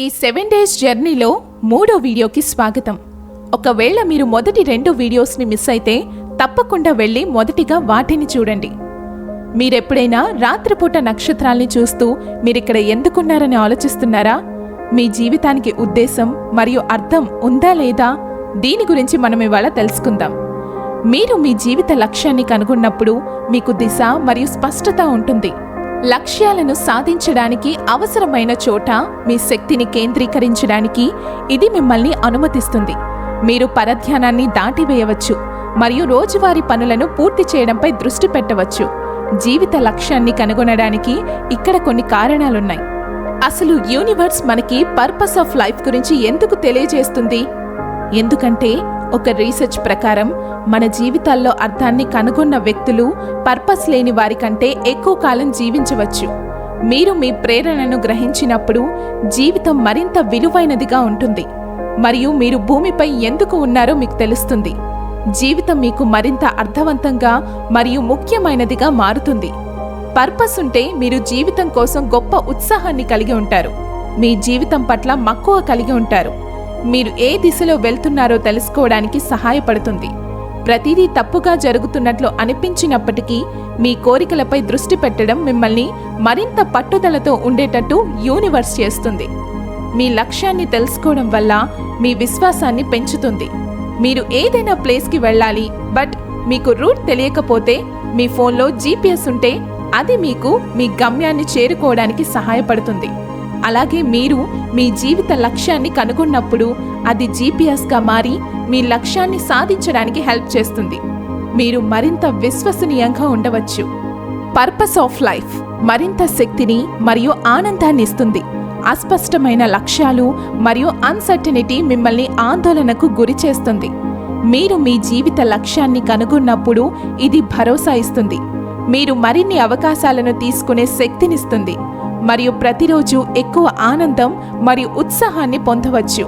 ఈ 7 డేస్ జర్నీలో 3వ వీడియోకి స్వాగతం. ఒకవేళ మీరు మొదటి 2 వీడియోస్ని మిస్ అయితే తప్పకుండా వెళ్ళి మొదటిగా వాటిని చూడండి. మీరెప్పుడైనా రాత్రిపూట నక్షత్రాల్ని చూస్తూ మీరిక్కడ ఎందుకున్నారని ఆలోచిస్తున్నారా? మీ జీవితానికి ఉద్దేశం మరియు అర్థం ఉందా లేదా? దీని గురించి మనం ఇవాళ తెలుసుకుందాం. మీరు మీ జీవిత లక్ష్యాన్ని కనుగొన్నప్పుడు మీకు దిశ మరియు స్పష్టత ఉంటుంది. లక్ష్యాలను సాధించడానికి అవసరమైన చోట మీ శక్తిని కేంద్రీకరించడానికి ఇది మిమ్మల్ని అనుమతిస్తుంది. మీరు పరధ్యానాన్ని దాటివేయవచ్చు మరియు రోజువారీ పనులను పూర్తి చేయడంపై దృష్టి పెట్టవచ్చు. జీవిత లక్ష్యాన్ని కనుగొనడానికి ఇక్కడ కొన్ని కారణాలున్నాయి. అసలు యూనివర్స్ మనకి పర్పస్ ఆఫ్ లైఫ్ గురించి ఎందుకు తెలియజేస్తుంది? ఎందుకంటే ఒక రీసెర్చ్ ప్రకారం మన జీవితాల్లో అర్థాన్ని కనుగొన్న వ్యక్తులు పర్పస్ లేని వారికంటే ఎక్కువ కాలం జీవించవచ్చు. మీరు మీ ప్రేరణను గ్రహించినప్పుడు జీవితం మరింత విలువైనదిగా ఉంటుంది మరియు మీరు భూమిపై ఎందుకు ఉన్నారో మీకు తెలుస్తుంది. జీవితం మీకు మరింత అర్థవంతంగా మరియు ముఖ్యమైనదిగా మారుతుంది. పర్పస్ ఉంటే మీరు జీవితం కోసం గొప్ప ఉత్సాహాన్ని కలిగి ఉంటారు. మీ జీవితం పట్ల మక్కువ కలిగి ఉంటారు. మీరు ఏ దిశలో వెళ్తున్నారో తెలుసుకోవడానికి సహాయపడుతుంది. ప్రతిదీ తప్పుగా జరుగుతున్నట్లు అనిపించినప్పటికీ మీ కోరికలపై దృష్టి పెట్టడం మిమ్మల్ని మరింత పట్టుదలతో ఉండేటట్టు యూనివర్స్ చేస్తుంది. మీ లక్ష్యాన్ని తెలుసుకోవడం వల్ల మీ విశ్వాసాన్ని పెంచుతుంది. మీరు ఏదైనా ప్లేస్కి వెళ్ళాలి, బట్ మీకు రూట్ తెలియకపోతే మీ ఫోన్లో జీపీఎస్ ఉంటే అది మీకు మీ గమ్యాన్ని చేరుకోవడానికి సహాయపడుతుంది. అలాగే మీరు మీ జీవిత లక్ష్యాన్ని కనుగొన్నప్పుడు అది జీపీఎస్గా మారి మీ లక్ష్యాన్ని సాధించడానికి హెల్ప్ చేస్తుంది. మీరు మరింత విశ్వసనీయంగా ఉండవచ్చు. పర్పస్ ఆఫ్ లైఫ్ మరింత శక్తిని మరియు ఆనందాన్ని ఇస్తుంది. అస్పష్టమైన లక్ష్యాలు మరియు అన్సర్టనిటీ మిమ్మల్ని ఆందోళనకు గురి చేస్తుంది. మీరు మీ జీవిత లక్ష్యాన్ని కనుగొన్నప్పుడు ఇది భరోసా ఇస్తుంది. మీరు మరిన్ని అవకాశాలను తీసుకునే శక్తినిస్తుంది మరియు ప్రతిరోజు ఎక్కువ ఆనందం మరియు ఉత్సాహాన్ని పొందవచ్చు.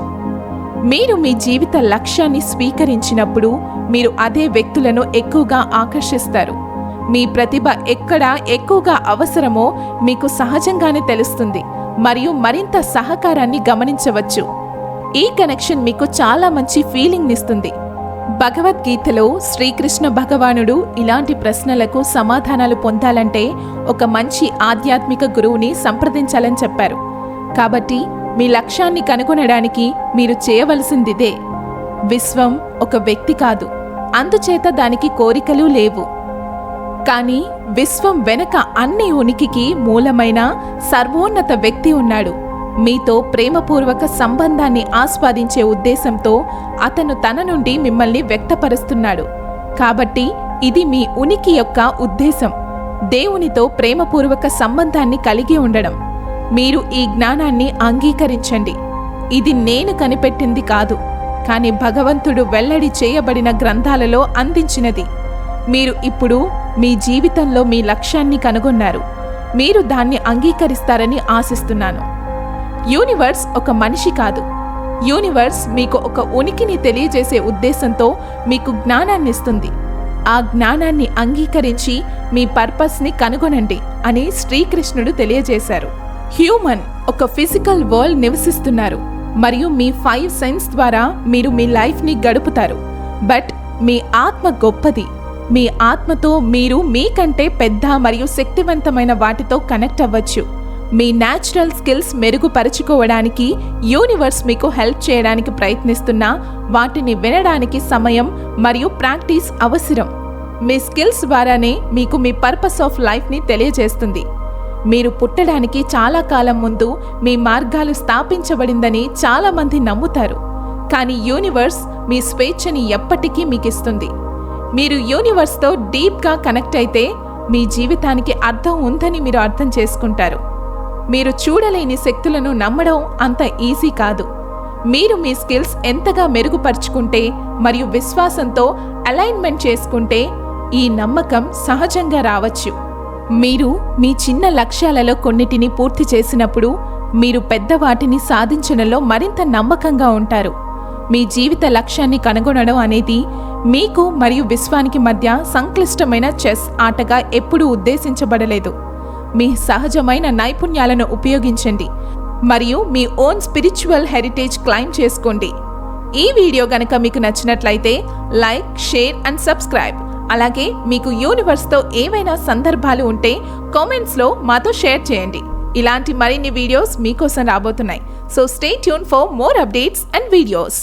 మీరు మీ జీవిత లక్ష్యాన్ని స్వీకరించినప్పుడు మీరు అదే వ్యక్తులను ఎక్కువగా ఆకర్షిస్తారు. మీ ప్రతిభ ఎక్కడ ఎక్కువగా అవసరమో మీకు సహజంగానే తెలుస్తుంది మరియు మరింత సహకారాన్ని గమనించవచ్చు. ఈ కనెక్షన్ మీకు చాలా మంచి ఫీలింగ్ ఇస్తుంది. భగవద్గీతలో శ్రీకృష్ణ భగవానుడు ఇలాంటి ప్రశ్నలకు సమాధానాలు పొందాలంటే ఒక మంచి ఆధ్యాత్మిక గురువుని సంప్రదించాలని చెప్పారు. కాబట్టి మీ లక్ష్యాన్ని కనుగొనడానికి మీరు చేయవలసిందిదే. విశ్వం ఒక వ్యక్తి కాదు, అందుచేత దానికి కోరికలు లేవు. కానీ విశ్వం వెనుక అన్ని ఉనికికి మూలమైన సర్వోన్నత వ్యక్తి ఉన్నాడు. మీతో ప్రేమపూర్వక సంబంధాన్ని ఆస్వాదించే ఉద్దేశంతో అతను తన నుండి మిమ్మల్ని వ్యక్తపరుస్తున్నాడు. కాబట్టి ఇది మీ ఉనికి యొక్క ఉద్దేశం, దేవునితో ప్రేమపూర్వక సంబంధాన్ని కలిగి ఉండడం. మీరు ఈ జ్ఞానాన్ని అంగీకరించండి. ఇది నేను కనిపెట్టింది కాదు, కానీ భగవంతుడు వెల్లడి చేయబడిన గ్రంథాలలో అందించినది. మీరు ఇప్పుడు మీ జీవితంలో మీ లక్ష్యాన్ని కనుగొన్నారు. మీరు దాన్ని అంగీకరిస్తారని ఆశిస్తున్నాను. యూనివర్స్ ఒక మనిషి కాదు. యూనివర్స్ మీకు ఒక ఉనికిని తెలియజేసే ఉద్దేశంతో మీకు జ్ఞానాన్ని ఇస్తుంది. ఆ జ్ఞానాన్ని అంగీకరించి మీ పర్పస్ని కనుగొనండి అని శ్రీకృష్ణుడు తెలియజేశారు. హ్యూమన్ ఒక ఫిజికల్ వరల్డ్ నివసిస్తున్నారు మరియు మీ 5 సెన్స్ ద్వారా మీరు మీ లైఫ్ని గడుపుతారు. బట్ మీ ఆత్మ గొప్పది. మీ ఆత్మతో మీరు మీకంటే పెద్ద మరియు శక్తివంతమైన వాటితో కనెక్ట్ అవ్వచ్చు. మీ న్యాచురల్ స్కిల్స్ మెరుగుపరుచుకోవడానికి యూనివర్స్ మీకు హెల్ప్ చేయడానికి ప్రయత్నిస్తున్నా వాటిని వినడానికి సమయం మరియు ప్రాక్టీస్ అవసరం. మీ స్కిల్స్ ద్వారానే మీకు మీ పర్పస్ ఆఫ్ లైఫ్ని తెలియజేస్తుంది. మీరు పుట్టడానికి చాలా కాలం ముందు మీ మార్గాలు స్థాపించబడిందని చాలామంది నమ్ముతారు. కానీ యూనివర్స్ మీ స్వేచ్ఛని ఎప్పటికీ మీకు ఇస్తుంది. మీరు యూనివర్స్తో డీప్గా కనెక్ట్ అయితే మీ జీవితానికి అర్థం ఉందని మీరు అర్థం చేసుకుంటారు. మీరు చూడలేని శక్తులను నమ్మడం అంత ఈజీ కాదు. మీరు మీ స్కిల్స్ ఎంతగా మెరుగుపరుచుకుంటే మరియు విశ్వాసంతో అలైన్మెంట్ చేసుకుంటే ఈ నమ్మకం సహజంగా రావచ్చు. మీరు మీ చిన్న లక్ష్యాలలో కొన్నిటిని పూర్తి చేసినప్పుడు మీరు పెద్ద వాటిని సాధించడంలో మరింత నమ్మకంగా ఉంటారు. మీ జీవిత లక్ష్యాన్ని కనుగొనడం అనేది మీకు మరియు విశ్వానికి మధ్య సంక్లిష్టమైన చెస్ ఆటగా ఎప్పుడూ ఉద్దేశించబడలేదు. మీ సహజమైన నైపుణ్యాలను ఉపయోగించండి. మరియు మీ ఓన్ స్పిరిచువల్ హెరిటేజ్ క్లైమ్ చేసుకోండి. ఈ వీడియో గనక మీకు నచ్చినట్లయితే లైక్, షేర్ అండ్ సబ్స్క్రైబ్. అలాగే మీకు యూనివర్స్తో ఏవైనా సందర్భాలు ఉంటే కామెంట్స్లో మాతో షేర్ చేయండి. ఇలాంటి మరిన్ని వీడియోస్ మీకోసం రాబోతున్నాయి. So stay tune for more updates and videos.